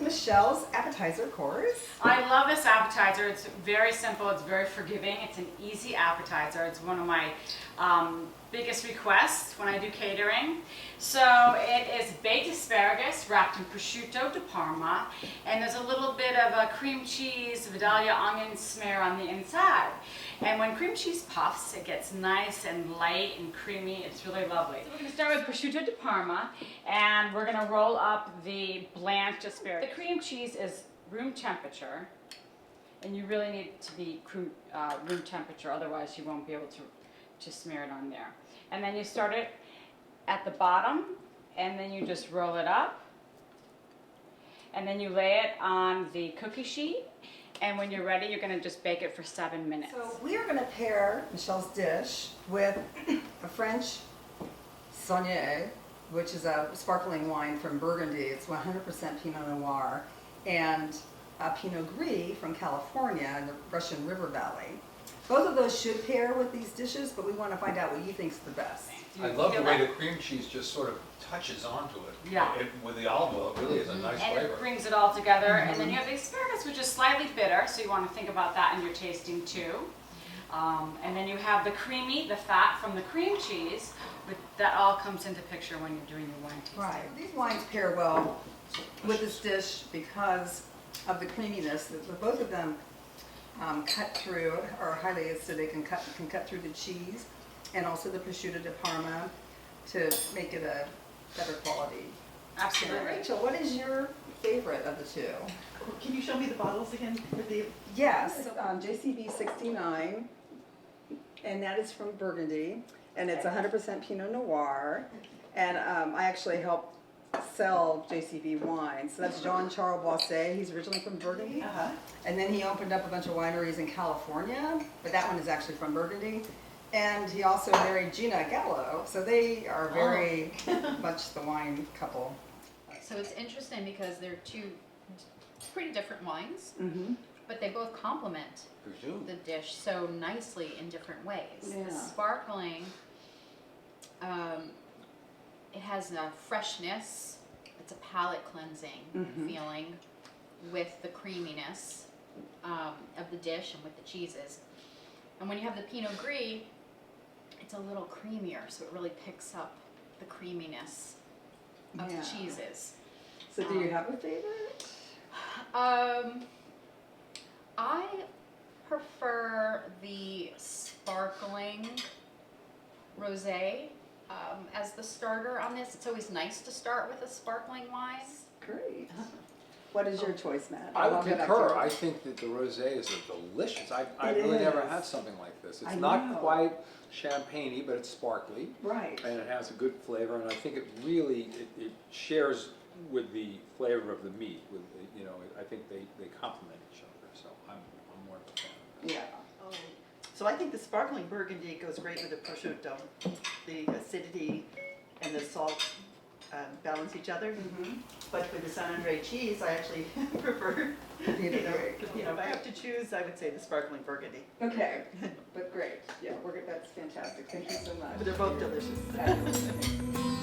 Michelle's appetizer course. I love this appetizer. It's very simple. It's very forgiving. It's an easy appetizer. It's one of my biggest requests when I do catering. So it is baked asparagus wrapped in prosciutto di Parma, and there's a little bit of a cream cheese Vidalia onion smear on the inside. And when cream cheese puffs, it gets nice and light and creamy. It's really lovely. So we're going to start with prosciutto di Parma, and we're going to roll up the blanched asparagus. The cream cheese is room temperature, and you really need it to be room temperature, otherwise you won't be able to smear it on there. And then you start it at the bottom, and then you just roll it up, and then you lay it on the cookie sheet, and when you're ready, you're going to just bake it for 7 minutes. So we are going to pair Michelle's dish with a French Saunier, which is a sparkling wine from Burgundy. It's 100% Pinot Noir, and a Pinot Gris from California in the Russian River Valley. Both of those should pair with these dishes, but we want to find out what you think's the best. I love the way the cream cheese just sort of touches onto it. Yeah. With the olive oil, it really is a nice and flavor. it brings it all together. And then you have the asparagus, which is slightly bitter, so you want to think about that in your tasting too. And then you have the fat from the cream cheese, but that all comes into picture when you're doing your wine tasting. Right. These wines pair well with this dish because of the creaminess. Both of them cut through, are highly acidic and can cut through the cheese, and also the prosciutto di Parma to make it a better quality. Absolutely. Rachel, what is your favorite of the two? Can you show me the bottles again for the? Yes, JCB 69, and that is from Burgundy, and it's 100% Pinot Noir, and I actually help sell JCB wine. So that's Jean-Charles Boisset. He's originally from Burgundy, and then he opened up a bunch of wineries in California, but that one is actually from Burgundy. And he also married Gina Gallo, so they are very much the wine couple. So it's interesting because they're two pretty different wines, Mm-hmm. but they both complement the dish so nicely in different ways. Yeah. The sparkling, it has a freshness, it's a palate cleansing feeling with the creaminess of the dish and with the cheeses. And when you have the Pinot Gris, it's a little creamier, so it really picks up the creaminess of the cheeses. So do you have a favorite? I prefer the sparkling rosé as the starter on this. It's always nice to start with a sparkling wine. Great. What is your choice, Matt? I would I'll get back to concur. you. I think that the rosé is delicious. I've It really never is. had something like this. It's I not know. quite champagne-y, but it's sparkly. Right. And it has a good flavor, and I think it really, it shares with the flavor of the meat. With the, I think they complement each other, so I'm more of a fan of that. Yeah. So I think the sparkling Burgundy goes great with the prosciutto. The acidity and the salt balance each other. But for the San Andre cheese, I actually prefer Pinot Gris. If I have to choose, I would say the sparkling Burgundy. Okay, but great. Yeah, that's fantastic. Thank you so much. But they're both delicious. Fabulous.